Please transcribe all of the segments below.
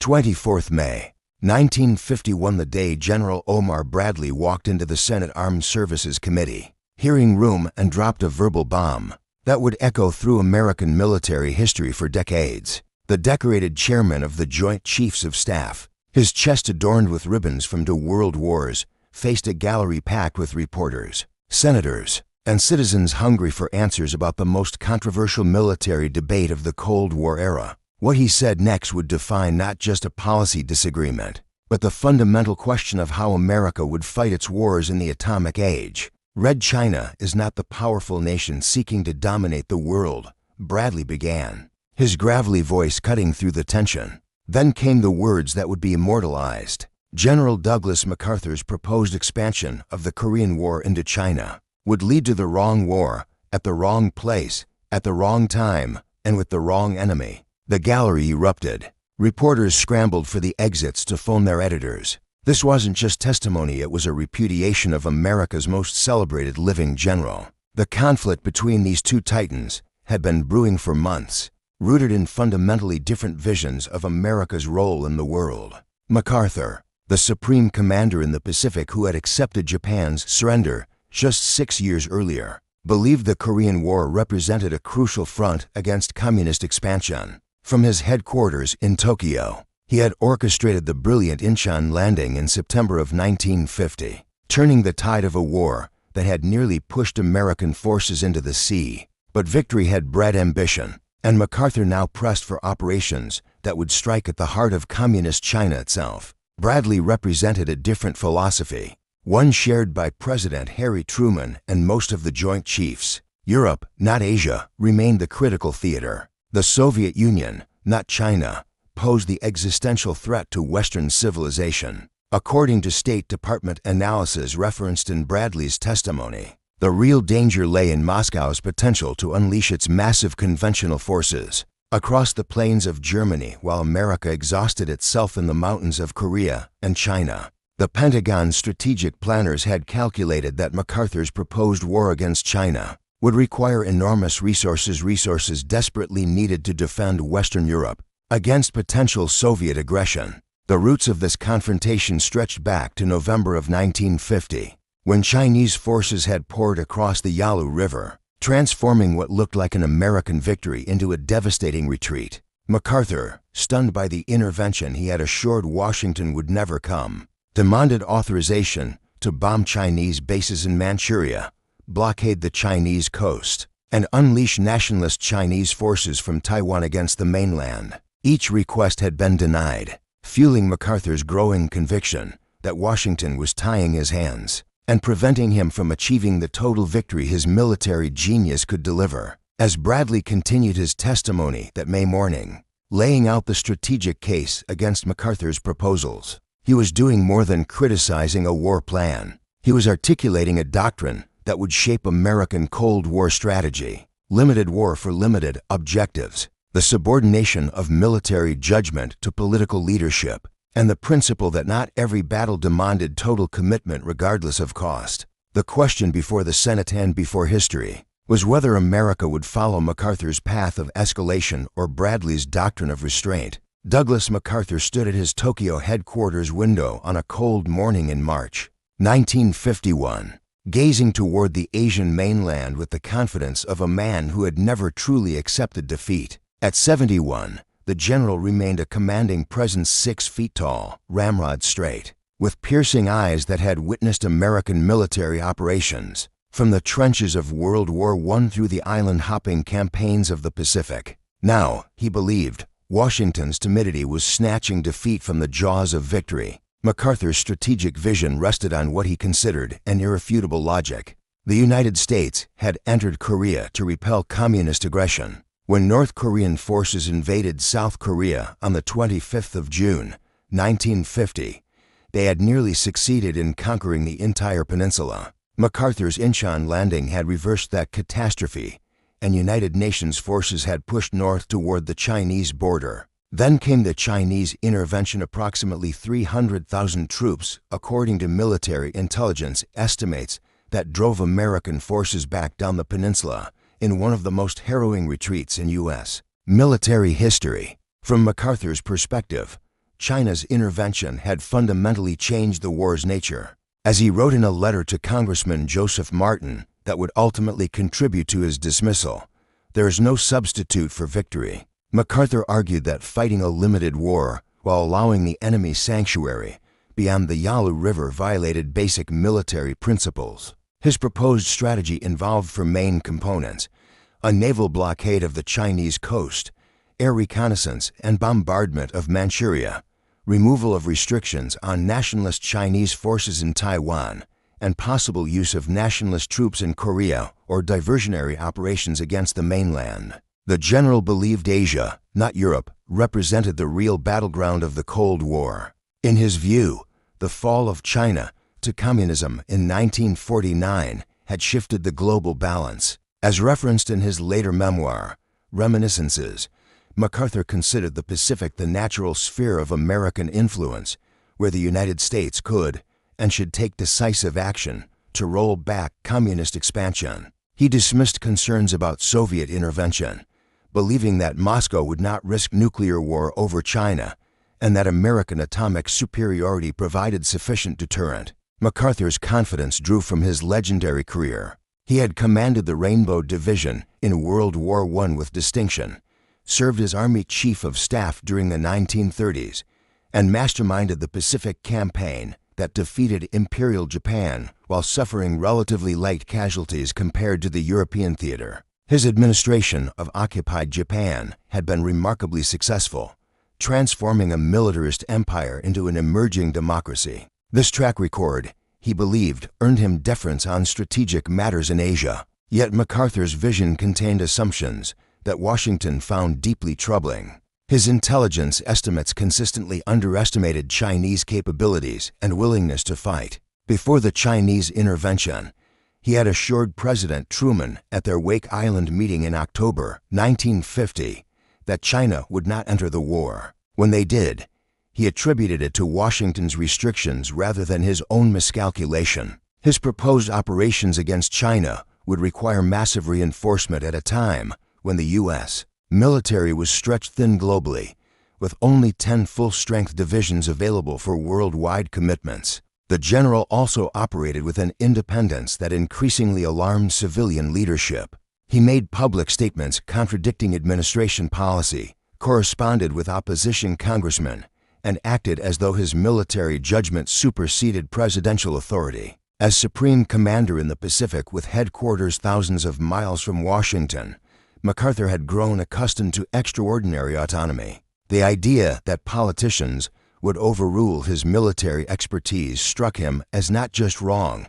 24th May, 1951, the day General Omar Bradley walked into the Senate Armed Services Committee, hearing room, and dropped a verbal bomb that would echo through American military history for decades. The decorated chairman of the Joint Chiefs of Staff, his chest adorned with ribbons from 2 world wars, faced a gallery packed with reporters, senators, and citizens hungry for answers about the most controversial military debate of the Cold War era. What he said next would define not just a policy disagreement, but the fundamental question of how America would fight its wars in the atomic age. Red China is not the powerful nation seeking to dominate the world, Bradley began, his gravelly voice cutting through the tension. Then came the words that would be immortalized. General Douglas MacArthur's proposed expansion of the Korean War into China would lead to the wrong war, at the wrong place, at the wrong time, and with the wrong enemy. The gallery erupted. Reporters scrambled for the exits to phone their editors. This wasn't just testimony, it was a repudiation of America's most celebrated living general. The conflict between these two titans had been brewing for months, rooted in fundamentally different visions of America's role in the world. MacArthur, the supreme commander in the Pacific who had accepted Japan's surrender just 6 years earlier, believed the Korean War represented a crucial front against communist expansion. From his headquarters in Tokyo, he had orchestrated the brilliant Incheon landing in September of 1950, turning the tide of a war that had nearly pushed American forces into the sea. But victory had bred ambition, and MacArthur now pressed for operations that would strike at the heart of communist China itself. Bradley represented a different philosophy, one shared by President Harry Truman and most of the Joint Chiefs. Europe, not Asia, remained the critical theater. The Soviet Union, not China, posed the existential threat to Western civilization. According to State Department analysis referenced in Bradley's testimony, the real danger lay in Moscow's potential to unleash its massive conventional forces across the plains of Germany while America exhausted itself in the mountains of Korea and China. The Pentagon's strategic planners had calculated that MacArthur's proposed war against China would require enormous resources desperately needed to defend Western Europe against potential Soviet aggression. The roots of this confrontation stretched back to November of 1950, when Chinese forces had poured across the Yalu River, transforming what looked like an American victory into a devastating retreat. MacArthur, stunned by the intervention he had assured Washington would never come, demanded authorization to bomb Chinese bases in Manchuria, blockade the Chinese coast, and unleash nationalist Chinese forces from Taiwan against the mainland. Each request had been denied, fueling MacArthur's growing conviction that Washington was tying his hands and preventing him from achieving the total victory his military genius could deliver. As Bradley continued his testimony that May morning, laying out the strategic case against MacArthur's proposals, he was doing more than criticizing a war plan. He was articulating a doctrine that would shape American Cold War strategy: limited war for limited objectives, the subordination of military judgment to political leadership, and the principle that not every battle demanded total commitment regardless of cost. The question before the Senate and before history was whether America would follow MacArthur's path of escalation or Bradley's doctrine of restraint. Douglas MacArthur stood at his Tokyo headquarters window on a cold morning in March 1951. Gazing toward the Asian mainland with the confidence of a man who had never truly accepted defeat. At 71, the general remained a commanding presence, 6 feet tall, ramrod straight, with piercing eyes that had witnessed American military operations, from the trenches of World War I through the island-hopping campaigns of the Pacific. Now, he believed, Washington's timidity was snatching defeat from the jaws of victory. MacArthur's strategic vision rested on what he considered an irrefutable logic. The United States had entered Korea to repel communist aggression. When North Korean forces invaded South Korea on the 25th of June, 1950, they had nearly succeeded in conquering the entire peninsula. MacArthur's Incheon landing had reversed that catastrophe, and United Nations forces had pushed north toward the Chinese border. Then came the Chinese intervention. Approximately 300,000 troops, according to military intelligence estimates, that drove American forces back down the peninsula in one of the most harrowing retreats in U.S. military history. From MacArthur's perspective, China's intervention had fundamentally changed the war's nature. As he wrote in a letter to Congressman Joseph Martin that would ultimately contribute to his dismissal, "There is no substitute for victory." MacArthur argued that fighting a limited war while allowing the enemy sanctuary beyond the Yalu River violated basic military principles. His proposed strategy involved four main components: a naval blockade of the Chinese coast, air reconnaissance and bombardment of Manchuria, removal of restrictions on nationalist Chinese forces in Taiwan, and possible use of nationalist troops in Korea or diversionary operations against the mainland. The general believed Asia, not Europe, represented the real battleground of the Cold War. In his view, the fall of China to communism in 1949 had shifted the global balance. As referenced in his later memoir, Reminiscences, MacArthur considered the Pacific the natural sphere of American influence, where the United States could and should take decisive action to roll back communist expansion. He dismissed concerns about Soviet intervention, believing that Moscow would not risk nuclear war over China and that American atomic superiority provided sufficient deterrent. MacArthur's confidence drew from his legendary career. He had commanded the Rainbow Division in World War I with distinction, served as Army Chief of Staff during the 1930s, and masterminded the Pacific Campaign that defeated Imperial Japan while suffering relatively light casualties compared to the European theater. His administration of occupied Japan had been remarkably successful, transforming a militarist empire into an emerging democracy. This track record, he believed, earned him deference on strategic matters in Asia. Yet MacArthur's vision contained assumptions that Washington found deeply troubling. His intelligence estimates consistently underestimated Chinese capabilities and willingness to fight. Before the Chinese intervention, he had assured President Truman at their Wake Island meeting in October 1950 that China would not enter the war. When they did, he attributed it to Washington's restrictions rather than his own miscalculation. His proposed operations against China would require massive reinforcement at a time when the U.S. military was stretched thin globally, with only 10 full-strength divisions available for worldwide commitments. The general also operated with an independence that increasingly alarmed civilian leadership. He made public statements contradicting administration policy, corresponded with opposition congressmen, and acted as though his military judgment superseded presidential authority. As Supreme Commander in the Pacific with headquarters thousands of miles from Washington, MacArthur had grown accustomed to extraordinary autonomy. The idea that politicians would overrule his military expertise struck him as not just wrong,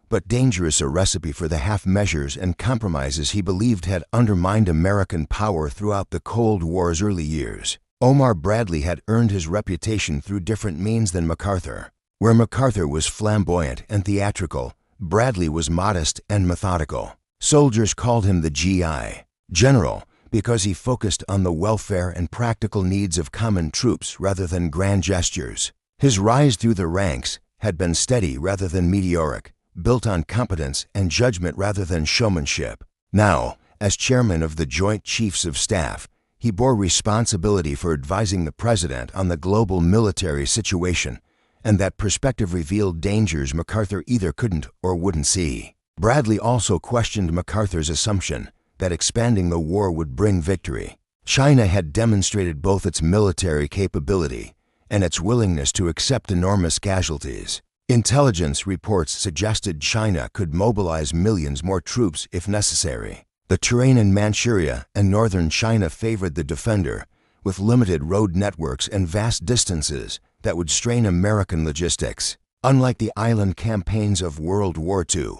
but dangerous, a recipe for the half-measures and compromises he believed had undermined American power throughout the Cold War's early years. Omar Bradley had earned his reputation through different means than MacArthur. Where MacArthur was flamboyant and theatrical, Bradley was modest and methodical. Soldiers called him the GI, General, because he focused on the welfare and practical needs of common troops rather than grand gestures. His rise through the ranks had been steady rather than meteoric, built on competence and judgment rather than showmanship. Now, as chairman of the Joint Chiefs of Staff, he bore responsibility for advising the president on the global military situation, and that perspective revealed dangers MacArthur either couldn't or wouldn't see. Bradley also questioned MacArthur's assumption that expanding the war would bring victory. China had demonstrated both its military capability and its willingness to accept enormous casualties. Intelligence reports suggested China could mobilize millions more troops if necessary. The terrain in Manchuria and northern China favored the defender, with limited road networks and vast distances that would strain American logistics. Unlike the island campaigns of World War II,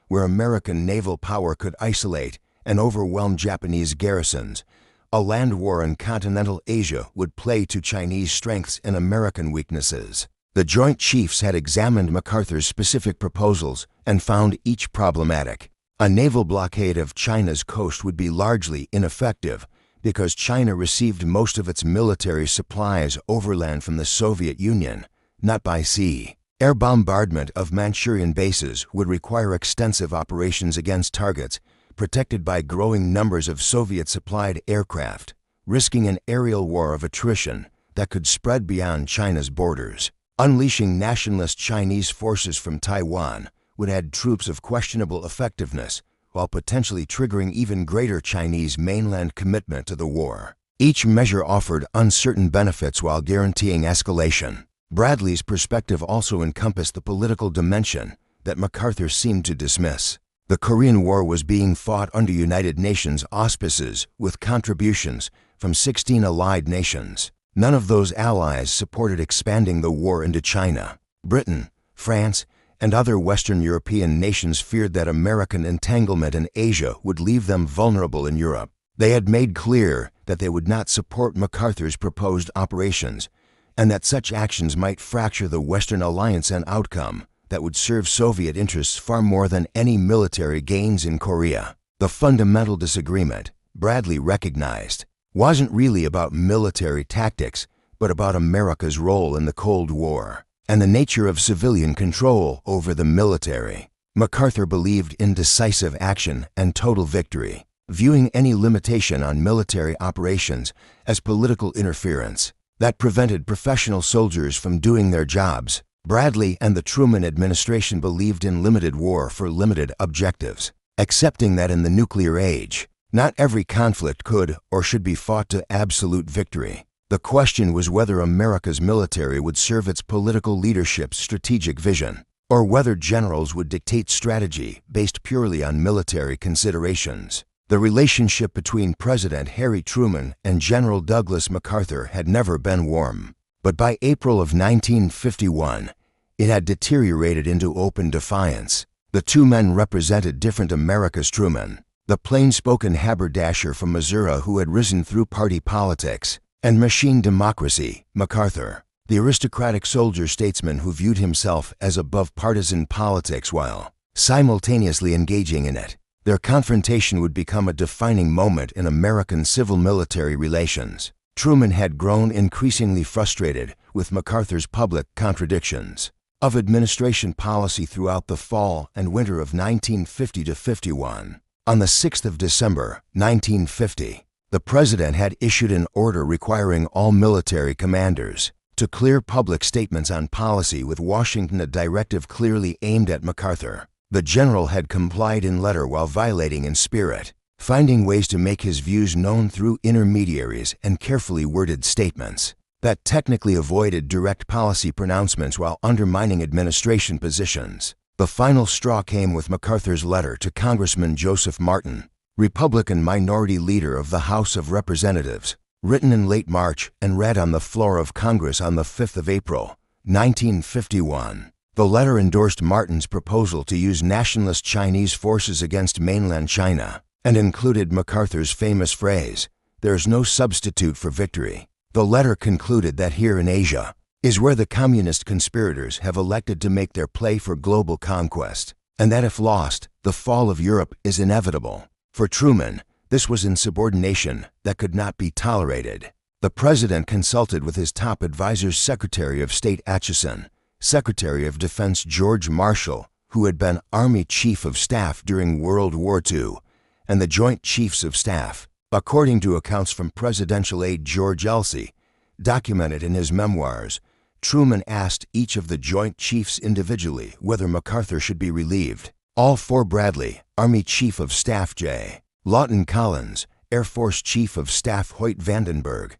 where American naval power could isolate and overwhelm Japanese garrisons, a land war in continental Asia would play to Chinese strengths and American weaknesses. The Joint Chiefs had examined MacArthur's specific proposals and found each problematic. A naval blockade of China's coast would be largely ineffective because China received most of its military supplies overland from the Soviet Union, not by sea. Air bombardment of Manchurian bases would require extensive operations against targets protected by growing numbers of Soviet-supplied aircraft, risking an aerial war of attrition that could spread beyond China's borders. Unleashing nationalist Chinese forces from Taiwan would add troops of questionable effectiveness, while potentially triggering even greater Chinese mainland commitment to the war. Each measure offered uncertain benefits while guaranteeing escalation. Bradley's perspective also encompassed the political dimension that MacArthur seemed to dismiss. The Korean War was being fought under United Nations auspices with contributions from 16 allied nations. None of those allies supported expanding the war into China. Britain, France, and other Western European nations feared that American entanglement in Asia would leave them vulnerable in Europe. They had made clear that they would not support MacArthur's proposed operations, and that such actions might fracture the Western alliance, an outcome that would serve Soviet interests far more than any military gains in Korea. The fundamental disagreement, Bradley recognized, wasn't really about military tactics, but about America's role in the Cold War and the nature of civilian control over the military. MacArthur believed in decisive action and total victory, viewing any limitation on military operations as political interference that prevented professional soldiers from doing their jobs. Bradley and the Truman administration believed in limited war for limited objectives, accepting that in the nuclear age, not every conflict could or should be fought to absolute victory. The question was whether America's military would serve its political leadership's strategic vision, or whether generals would dictate strategy based purely on military considerations. The relationship between President Harry Truman and General Douglas MacArthur had never been warm. But by April of 1951, it had deteriorated into open defiance. The two men represented different America's: Truman, the plain-spoken haberdasher from Missouri who had risen through party politics and machine democracy; MacArthur, the aristocratic soldier-statesman who viewed himself as above partisan politics while simultaneously engaging in it. Their confrontation would become a defining moment in American civil-military relations. Truman had grown increasingly frustrated with MacArthur's public contradictions of administration policy throughout the fall and winter of 1950-51. On the 6th of December, 1950, the President had issued an order requiring all military commanders to clear public statements on policy with Washington, a directive clearly aimed at MacArthur. The general had complied in letter while violating in spirit, finding ways to make his views known through intermediaries and carefully worded statements that technically avoided direct policy pronouncements while undermining administration positions. The final straw came with MacArthur's letter to Congressman Joseph Martin, Republican minority leader of the House of Representatives, written in late March and read on the floor of Congress on the 5th of April, 1951. The letter endorsed Martin's proposal to use nationalist Chinese forces against mainland China and included MacArthur's famous phrase, "There's no substitute for victory." The letter concluded that here in Asia is where the communist conspirators have elected to make their play for global conquest, and that if lost, the fall of Europe is inevitable. For Truman, this was insubordination that could not be tolerated. The President consulted with his top advisors, Secretary of State Acheson, Secretary of Defense George Marshall, who had been Army Chief of Staff during World War II, and the Joint Chiefs of Staff. According to accounts from presidential aide George Elsey, documented in his memoirs, Truman asked each of the Joint Chiefs individually whether MacArthur should be relieved. All four: Bradley, Army Chief of Staff J. Lawton Collins, Air Force Chief of Staff Hoyt Vandenberg,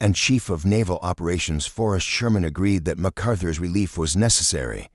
and Chief of Naval Operations Forrest Sherman agreed that MacArthur's relief was necessary,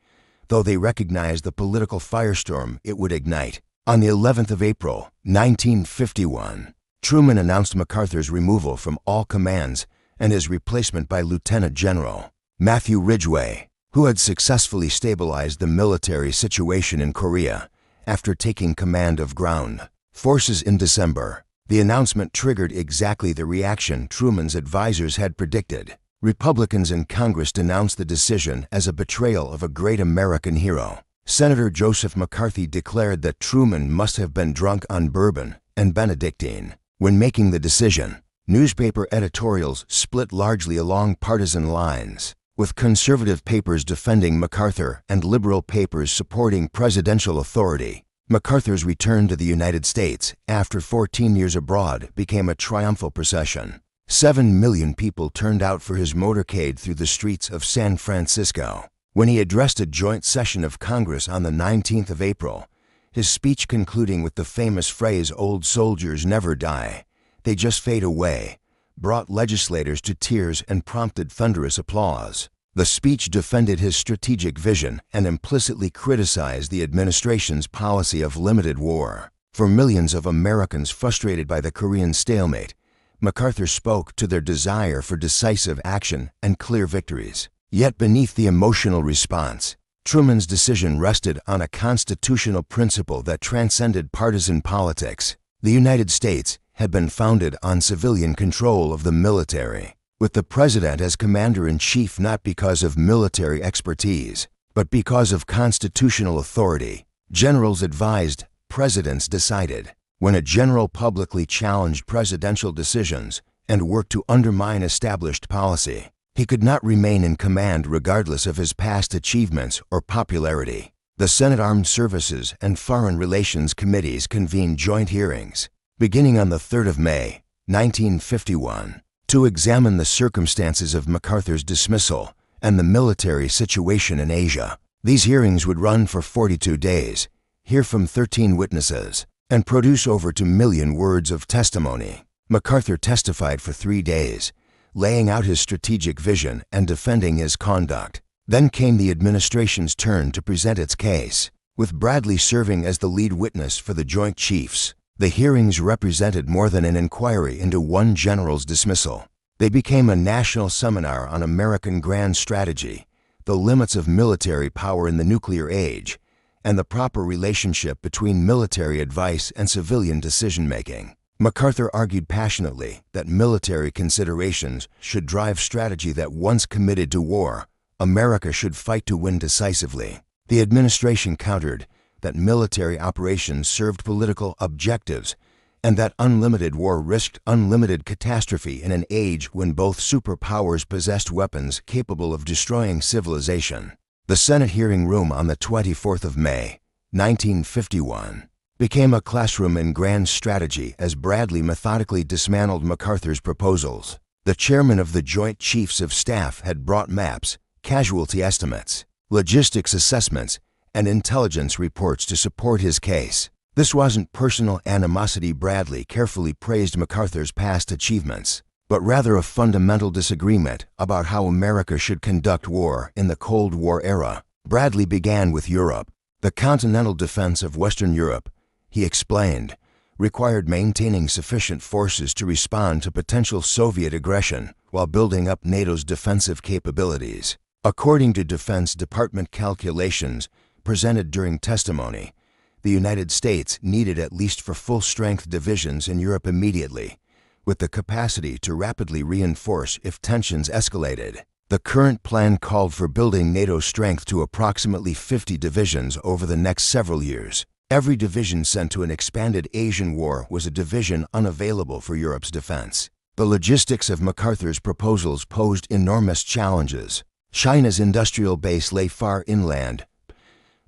though they recognized the political firestorm it would ignite. On the 11th of April, 1951, Truman announced MacArthur's removal from all commands and his replacement by Lieutenant General Matthew Ridgway, who had successfully stabilized the military situation in Korea after taking command of ground forces in December. The announcement triggered exactly the reaction Truman's advisors had predicted. Republicans in Congress denounced the decision as a betrayal of a great American hero. Senator Joseph McCarthy declared that Truman must have been drunk on bourbon and Benedictine when making the decision. Newspaper editorials split largely along partisan lines, with conservative papers defending MacArthur and liberal papers supporting presidential authority. MacArthur's return to the United States after 14 years abroad became a triumphal procession. 7 million people turned out for his motorcade through the streets of San Francisco. When he addressed a joint session of Congress on the 19th of April, his speech concluding with the famous phrase, "Old soldiers never die, they just fade away," brought legislators to tears and prompted thunderous applause. The speech defended his strategic vision and implicitly criticized the administration's policy of limited war. For millions of Americans frustrated by the Korean stalemate, MacArthur spoke to their desire for decisive action and clear victories. Yet beneath the emotional response, Truman's decision rested on a constitutional principle that transcended partisan politics. The United States had been founded on civilian control of the military, with the president as commander-in-chief not because of military expertise, but because of constitutional authority. Generals advised, presidents decided. When a general publicly challenged presidential decisions and worked to undermine established policy, he could not remain in command regardless of his past achievements or popularity. The Senate Armed Services and Foreign Relations Committees convened joint hearings, beginning on the 3rd of May, 1951, to examine the circumstances of MacArthur's dismissal and the military situation in Asia. These hearings would run for 42 days, hear from 13 witnesses, and produce over 2 million words of testimony. MacArthur testified for 3 days, laying out his strategic vision and defending his conduct. Then came the administration's turn to present its case, with Bradley serving as the lead witness for the Joint Chiefs. The hearings represented more than an inquiry into one general's dismissal. They became a national seminar on American grand strategy, the limits of military power in the nuclear age, and the proper relationship between military advice and civilian decision-making. MacArthur argued passionately that military considerations should drive strategy, that once committed to war, America should fight to win decisively. The administration countered that military operations served political objectives and that unlimited war risked unlimited catastrophe in an age when both superpowers possessed weapons capable of destroying civilization. The Senate hearing room on the 24th of May, 1951, became a classroom in grand strategy as Bradley methodically dismantled MacArthur's proposals. The chairman of the Joint Chiefs of Staff had brought maps, casualty estimates, logistics assessments, and intelligence reports to support his case. This wasn't personal animosity. Bradley carefully praised MacArthur's past achievements, but rather a fundamental disagreement about how America should conduct war in the Cold War era. Bradley began with Europe. The continental defense of Western Europe, he explained, required maintaining sufficient forces to respond to potential Soviet aggression while building up NATO's defensive capabilities. According to Defense Department calculations presented during testimony, the United States needed at least 4 full-strength divisions in Europe immediately, with the capacity to rapidly reinforce if tensions escalated. The current plan called for building NATO strength to approximately 50 divisions over the next several years. Every division sent to an expanded Asian war was a division unavailable for Europe's defense. The logistics of MacArthur's proposals posed enormous challenges. China's industrial base lay far inland,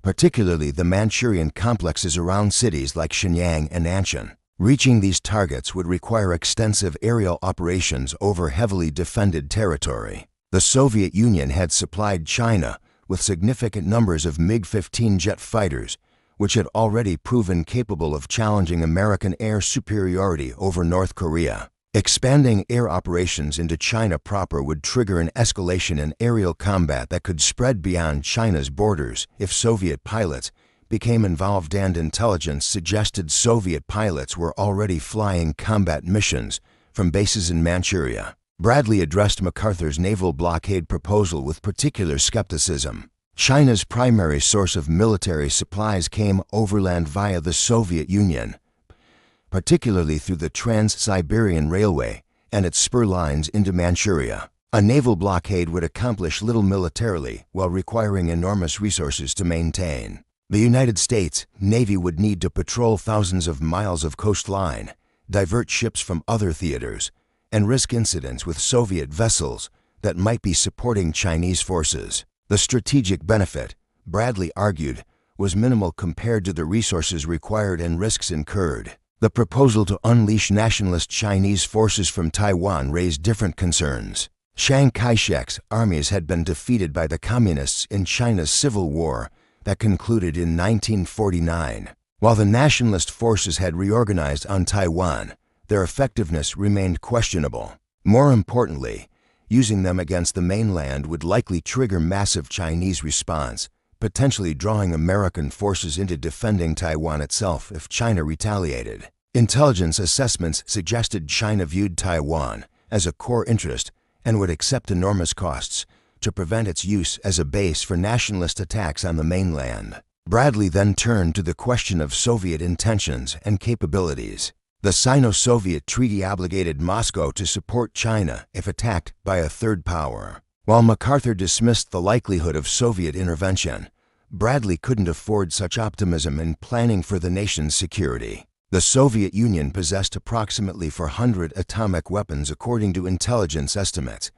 particularly the Manchurian complexes around cities like Shenyang and Anshan. Reaching these targets would require extensive aerial operations over heavily defended territory. The Soviet Union had supplied China with significant numbers of MiG-15 jet fighters, which had already proven capable of challenging American air superiority over North Korea. Expanding air operations into China proper would trigger an escalation in aerial combat that could spread beyond China's borders if Soviet pilots became involved, and intelligence suggested Soviet pilots were already flying combat missions from bases in Manchuria. Bradley addressed MacArthur's naval blockade proposal with particular skepticism. China's primary source of military supplies came overland via the Soviet Union, particularly through the Trans-Siberian Railway and its spur lines into Manchuria. A naval blockade would accomplish little militarily while requiring enormous resources to maintain. The United States Navy would need to patrol thousands of miles of coastline, divert ships from other theaters, and risk incidents with Soviet vessels that might be supporting Chinese forces. The strategic benefit, Bradley argued, was minimal compared to the resources required and risks incurred. The proposal to unleash nationalist Chinese forces from Taiwan raised different concerns. Chiang Kai-shek's armies had been defeated by the Communists in China's Civil War that concluded in 1949. While the nationalist forces had reorganized on Taiwan, their effectiveness remained questionable. More importantly, using them against the mainland would likely trigger massive Chinese response, potentially drawing American forces into defending Taiwan itself if China retaliated. Intelligence assessments suggested China viewed Taiwan as a core interest and would accept enormous costs to prevent its use as a base for nationalist attacks on the mainland. Bradley then turned to the question of Soviet intentions and capabilities. The Sino-Soviet treaty obligated Moscow to support China if attacked by a third power. While MacArthur dismissed the likelihood of Soviet intervention, Bradley couldn't afford such optimism in planning for the nation's security. The Soviet Union possessed approximately 400 atomic weapons according to intelligence estimates,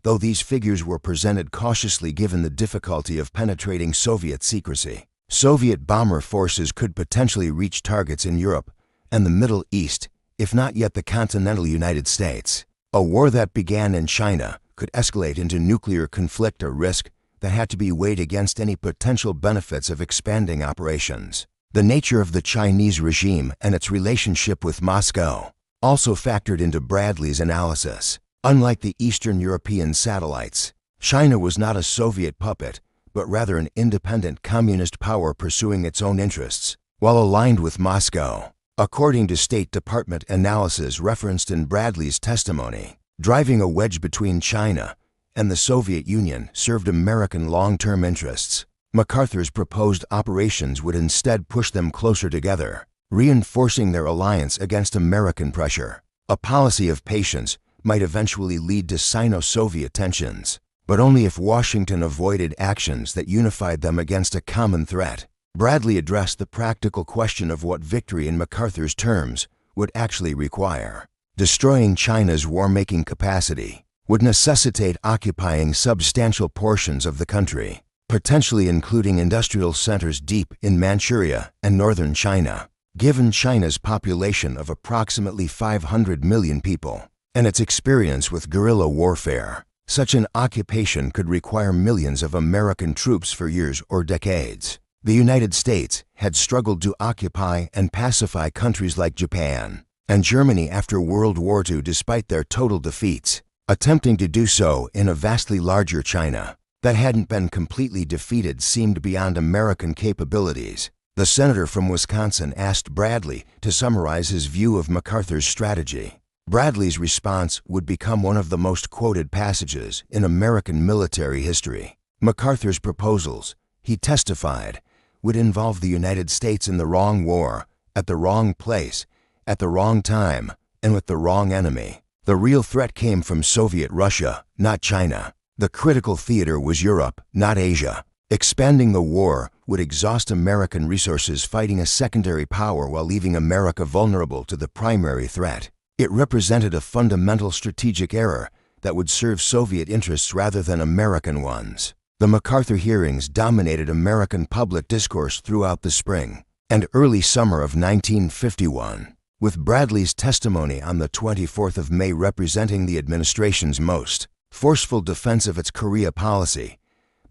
though these figures were presented cautiously given the difficulty of penetrating Soviet secrecy. Soviet bomber forces could potentially reach targets in Europe and the Middle East, if not yet the continental United States. A war that began in China could escalate into nuclear conflict, a risk that had to be weighed against any potential benefits of expanding operations. The nature of the Chinese regime and its relationship with Moscow also factored into Bradley's analysis. Unlike the Eastern European satellites, China was not a Soviet puppet, but rather an independent communist power pursuing its own interests, while aligned with Moscow. According to State Department analysis referenced in Bradley's testimony, driving a wedge between China and the Soviet Union served American long-term interests. MacArthur's proposed operations would instead push them closer together, reinforcing their alliance against American pressure. A policy of patience might eventually lead to Sino-Soviet tensions, but only if Washington avoided actions that unified them against a common threat. Bradley addressed the practical question of what victory in MacArthur's terms would actually require. Destroying China's war-making capacity would necessitate occupying substantial portions of the country, potentially including industrial centers deep in Manchuria and northern China. Given China's population of approximately 500 million people and its experience with guerrilla warfare, such an occupation could require millions of American troops for years or decades. The United States had struggled to occupy and pacify countries like Japan and Germany after World War II despite their total defeats. Attempting to do so in a vastly larger China that hadn't been completely defeated seemed beyond American capabilities. The senator from Wisconsin asked Bradley to summarize his view of MacArthur's strategy. Bradley's response would become one of the most quoted passages in American military history. MacArthur's proposals, he testified, would involve the United States in the wrong war, at the wrong place, at the wrong time, and with the wrong enemy. The real threat came from Soviet Russia, not China. The critical theater was Europe, not Asia. Expanding the war would exhaust American resources fighting a secondary power while leaving America vulnerable to the primary threat. It represented a fundamental strategic error that would serve Soviet interests rather than American ones. The MacArthur hearings dominated American public discourse throughout the spring and early summer of 1951, with Bradley's testimony on the 24th of May representing the administration's most forceful defense of its Korea policy.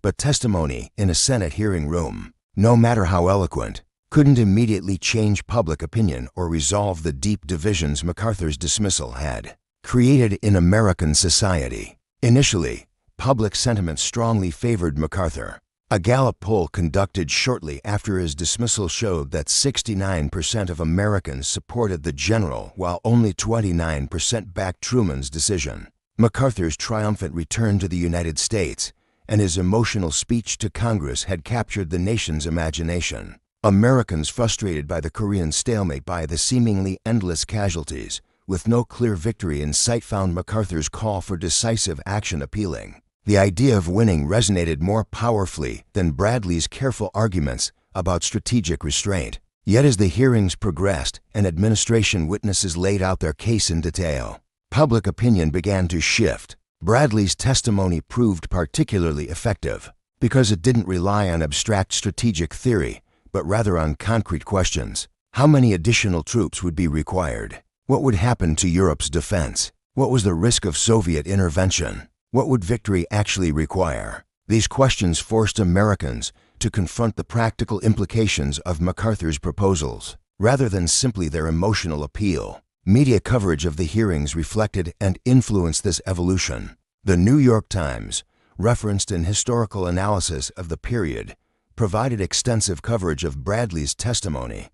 But testimony in a Senate hearing room, no matter how eloquent, couldn't immediately change public opinion or resolve the deep divisions MacArthur's dismissal had created in American society. Initially, public sentiment strongly favored MacArthur. A Gallup poll conducted shortly after his dismissal showed that 69% of Americans supported the general while only 29% backed Truman's decision. MacArthur's triumphant return to the United States and his emotional speech to Congress had captured the nation's imagination. Americans frustrated by the Korean stalemate, by the seemingly endless casualties, with no clear victory in sight, found MacArthur's call for decisive action appealing. The idea of winning resonated more powerfully than Bradley's careful arguments about strategic restraint. Yet as the hearings progressed and administration witnesses laid out their case in detail, public opinion began to shift. Bradley's testimony proved particularly effective because it didn't rely on abstract strategic theory, but rather on concrete questions. How many additional troops would be required? What would happen to Europe's defense? What was the risk of Soviet intervention? What would victory actually require? These questions forced Americans to confront the practical implications of MacArthur's proposals, rather than simply their emotional appeal. Media coverage of the hearings reflected and influenced this evolution. The New York Times, referenced in historical analysis of the period, provided extensive coverage of Bradley's testimony,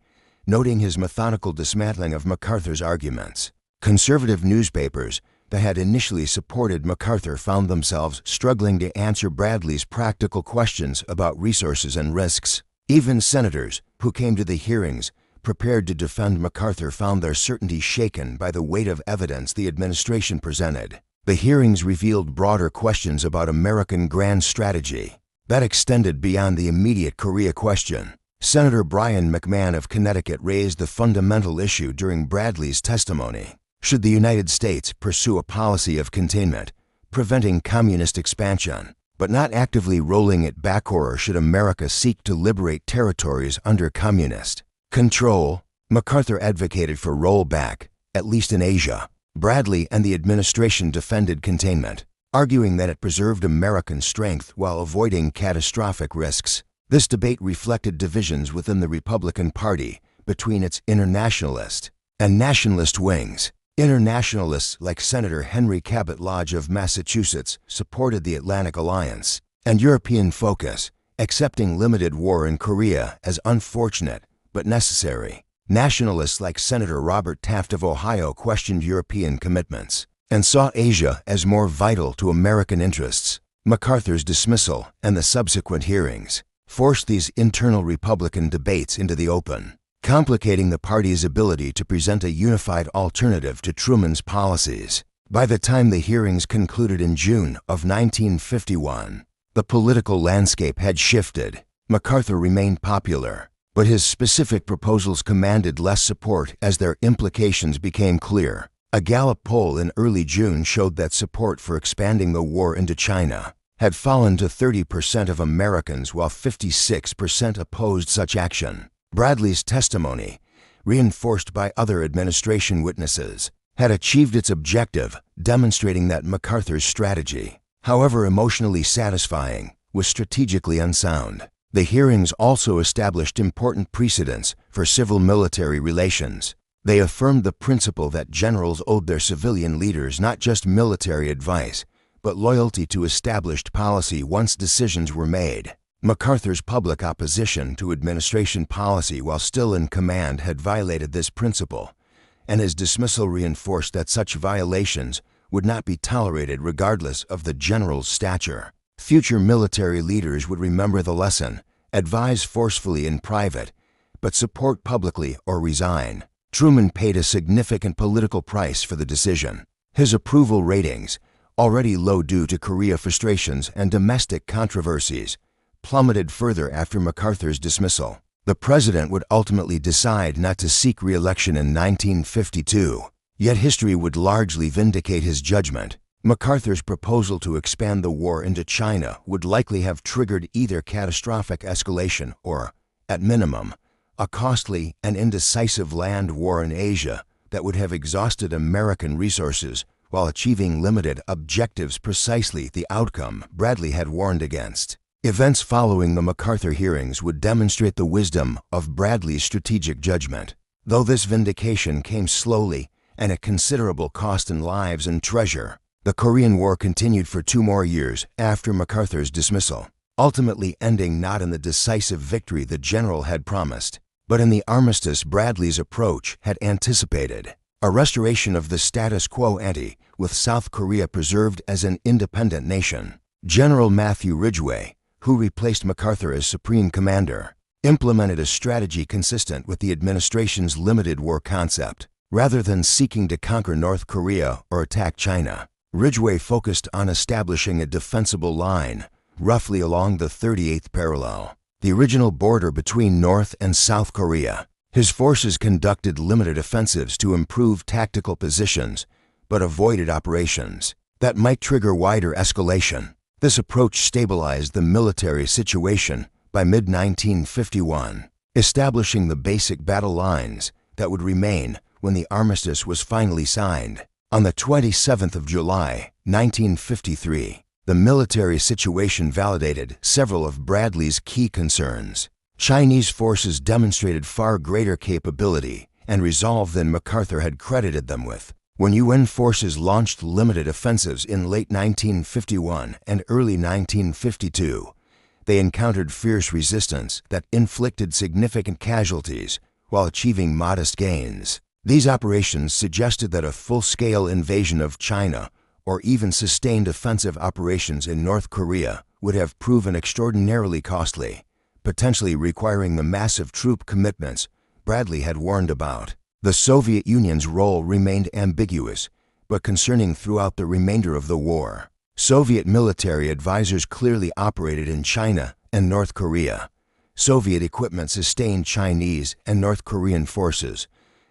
noting his methodical dismantling of MacArthur's arguments. Conservative newspapers that had initially supported MacArthur found themselves struggling to answer Bradley's practical questions about resources and risks. Even senators who came to the hearings prepared to defend MacArthur found their certainty shaken by the weight of evidence the administration presented. The hearings revealed broader questions about American grand strategy that extended beyond the immediate Korea question. Senator Brian McMahon of Connecticut raised the fundamental issue during Bradley's testimony. Should the United States pursue a policy of containment, preventing communist expansion, but not actively rolling it back, or should America seek to liberate territories under communist control? MacArthur advocated for rollback, at least in Asia. Bradley and the administration defended containment, arguing that it preserved American strength while avoiding catastrophic risks. This debate reflected divisions within the Republican Party between its internationalist and nationalist wings. Internationalists like Senator Henry Cabot Lodge of Massachusetts supported the Atlantic Alliance and European focus, accepting limited war in Korea as unfortunate but necessary. Nationalists like Senator Robert Taft of Ohio questioned European commitments and saw Asia as more vital to American interests. MacArthur's dismissal and the subsequent hearings forced these internal Republican debates into the open, complicating the party's ability to present a unified alternative to Truman's policies. By the time the hearings concluded in June of 1951, the political landscape had shifted. MacArthur remained popular, but his specific proposals commanded less support as their implications became clear. A Gallup poll in early June showed that support for expanding the war into China had fallen to 30% of Americans, while 56% opposed such action. Bradley's testimony, reinforced by other administration witnesses, had achieved its objective, demonstrating that MacArthur's strategy, however emotionally satisfying, was strategically unsound. The hearings also established important precedents for civil-military relations. They affirmed the principle that generals owed their civilian leaders not just military advice, but loyalty to established policy once decisions were made. MacArthur's public opposition to administration policy while still in command had violated this principle, and his dismissal reinforced that such violations would not be tolerated regardless of the general's stature. Future military leaders would remember the lesson: advise forcefully in private, but support publicly or resign. Truman paid a significant political price for the decision. His approval ratings, already low due to Korea frustrations and domestic controversies, plummeted further after MacArthur's dismissal. The president would ultimately decide not to seek re-election in 1952, yet history would largely vindicate his judgment. MacArthur's proposal to expand the war into China would likely have triggered either catastrophic escalation or, at minimum, a costly and indecisive land war in Asia that would have exhausted American resources while achieving limited objectives, precisely the outcome Bradley had warned against. Events following the MacArthur hearings would demonstrate the wisdom of Bradley's strategic judgment. Though this vindication came slowly and at considerable cost in lives and treasure, the Korean War continued for 2 more years after MacArthur's dismissal, ultimately ending not in the decisive victory the general had promised, but in the armistice Bradley's approach had anticipated: a restoration of the status quo ante, with South Korea preserved as an independent nation. General Matthew Ridgway, who replaced MacArthur as supreme commander, implemented a strategy consistent with the administration's limited war concept. Rather than seeking to conquer North Korea or attack China, Ridgway focused on establishing a defensible line, roughly along the 38th parallel, the original border between North and South Korea. His forces conducted limited offensives to improve tactical positions, but avoided operations that might trigger wider escalation. This approach stabilized the military situation by mid-1951. establishing the basic battle lines that would remain when the armistice was finally signed. On the 27th of July, 1953, the military situation validated several of Bradley's key concerns. Chinese forces demonstrated far greater capability and resolve than MacArthur had credited them with. When UN forces launched limited offensives in late 1951 and early 1952, they encountered fierce resistance that inflicted significant casualties while achieving modest gains. These operations suggested that a full-scale invasion of China or even sustained offensive operations in North Korea would have proven extraordinarily costly, potentially requiring the massive troop commitments Bradley had warned about. The Soviet Union's role remained ambiguous, but concerning throughout the remainder of the war. Soviet military advisors clearly operated in China and North Korea. Soviet equipment sustained Chinese and North Korean forces,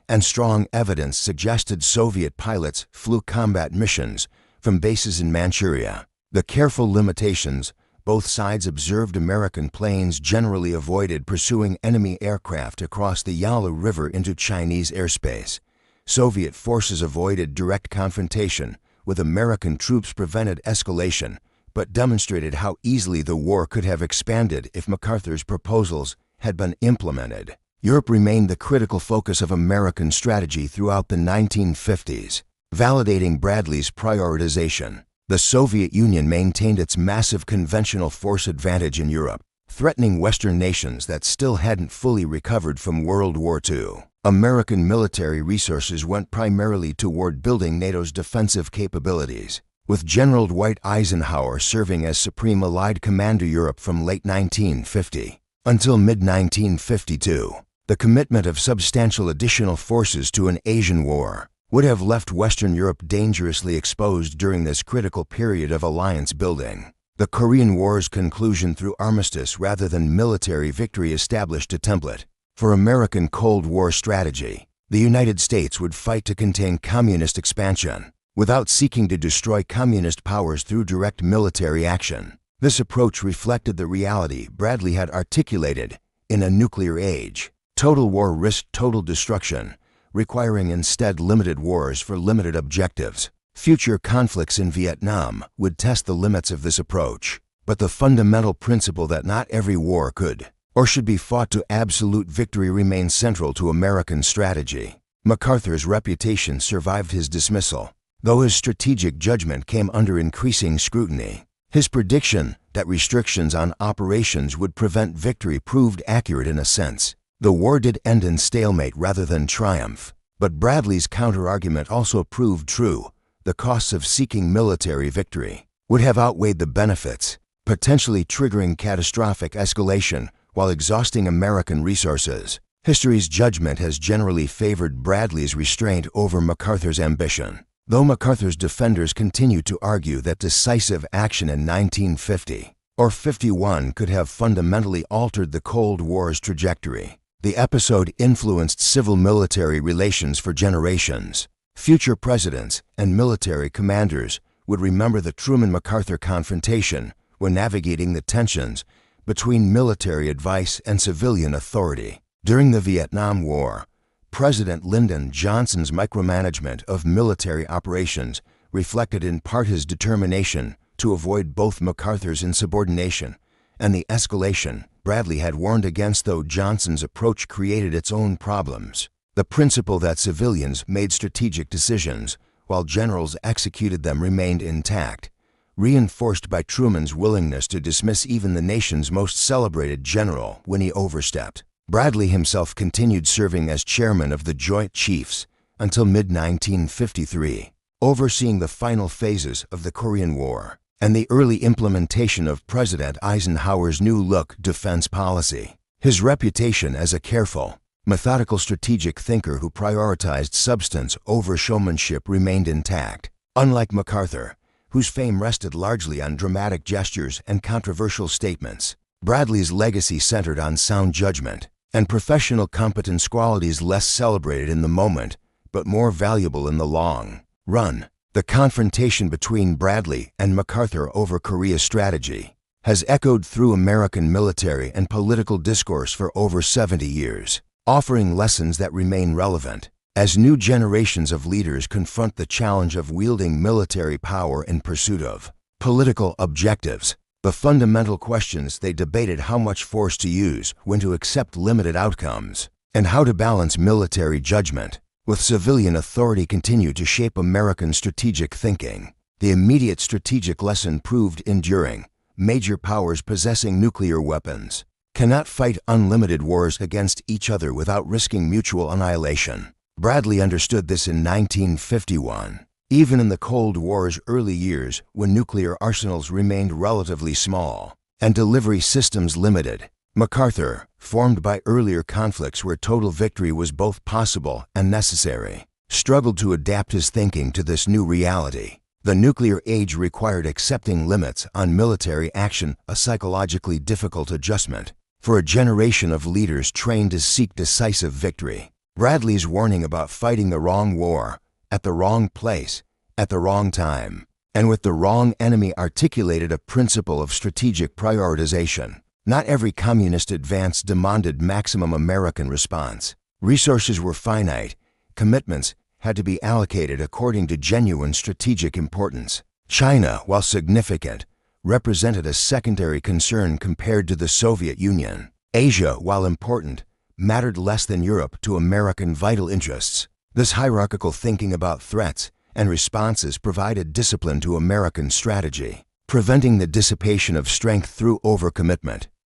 and strong evidence suggested Soviet pilots flew combat missions from bases in Manchuria. The careful limitations, both sides observed American planes generally avoided pursuing enemy aircraft across the Yalu River into Chinese airspace. Soviet forces avoided direct confrontation with American troops, prevented escalation, but demonstrated how easily the war could have expanded if MacArthur's proposals had been implemented. Europe remained the critical focus of American strategy throughout the 1950s, validating Bradley's prioritization. The Soviet Union maintained its massive conventional force advantage in Europe, threatening Western nations that still hadn't fully recovered from World War II. American military resources went primarily toward building NATO's defensive capabilities, with General Dwight Eisenhower serving as Supreme Allied Commander Europe from late 1950 until mid-1952. The commitment of substantial additional forces to an Asian war would have left Western Europe dangerously exposed during this critical period of alliance building. The Korean War's conclusion through armistice rather than military victory established a template for American Cold War strategy. The United States would fight to contain communist expansion without seeking to destroy communist powers through direct military action. This approach reflected the reality Bradley had articulated in A Nuclear Age. Total war risked total destruction, requiring instead limited wars for limited objectives. Future conflicts in Vietnam would test the limits of this approach, but the fundamental principle that not every war could or should be fought to absolute victory remains central to American strategy. MacArthur's reputation survived his dismissal, though his strategic judgment came under increasing scrutiny. His prediction that restrictions on operations would prevent victory proved accurate in a sense. The war did end in stalemate rather than triumph, but Bradley's counterargument also proved true. The costs of seeking military victory would have outweighed the benefits, potentially triggering catastrophic escalation while exhausting American resources. History's judgment has generally favored Bradley's restraint over MacArthur's ambition, though MacArthur's defenders continue to argue that decisive action in 1950 or 51 could have fundamentally altered the Cold War's trajectory. The episode influenced civil-military relations for generations. Future presidents and military commanders would remember the Truman-MacArthur confrontation when navigating the tensions between military advice and civilian authority. During the Vietnam War, President Lyndon Johnson's micromanagement of military operations reflected in part his determination to avoid both MacArthur's insubordination and the escalation Bradley had warned against, though Johnson's approach created its own problems. The principle that civilians made strategic decisions while generals executed them remained intact, reinforced by Truman's willingness to dismiss even the nation's most celebrated general when he overstepped. Bradley himself continued serving as chairman of the Joint Chiefs until mid-1953, overseeing the final phases of the Korean War and the early implementation of President Eisenhower's new-look defense policy. His reputation as a careful, methodical strategic thinker who prioritized substance over showmanship remained intact. Unlike MacArthur, whose fame rested largely on dramatic gestures and controversial statements, Bradley's legacy centered on sound judgment and professional competence, qualities less celebrated in the moment but more valuable in the long run. The confrontation between Bradley and MacArthur over Korea strategy has echoed through American military and political discourse for over 70 years, offering lessons that remain relevant. As new generations of leaders confront the challenge of wielding military power in pursuit of political objectives, the fundamental questions they debated: how much force to use, when to accept limited outcomes, and how to balance military judgment with civilian authority continue to shape American strategic thinking. The immediate strategic lesson proved enduring. Major powers possessing nuclear weapons cannot fight unlimited wars against each other without risking mutual annihilation. Bradley understood this in 1951. Even in the Cold War's early years, when nuclear arsenals remained relatively small and delivery systems limited, MacArthur, formed by earlier conflicts where total victory was both possible and necessary, struggled to adapt his thinking to this new reality. The nuclear age required accepting limits on military action, a psychologically difficult adjustment for a generation of leaders trained to seek decisive victory. Bradley's warning about fighting the wrong war, at the wrong place, at the wrong time, and with the wrong enemy articulated a principle of strategic prioritization. Not every communist advance demanded maximum American response. Resources were finite. Commitments had to be allocated according to genuine strategic importance. China, while significant, represented a secondary concern compared to the Soviet Union. Asia, while important, mattered less than Europe to American vital interests. This hierarchical thinking about threats and responses provided discipline to American strategy, preventing the dissipation of strength through overcommitment.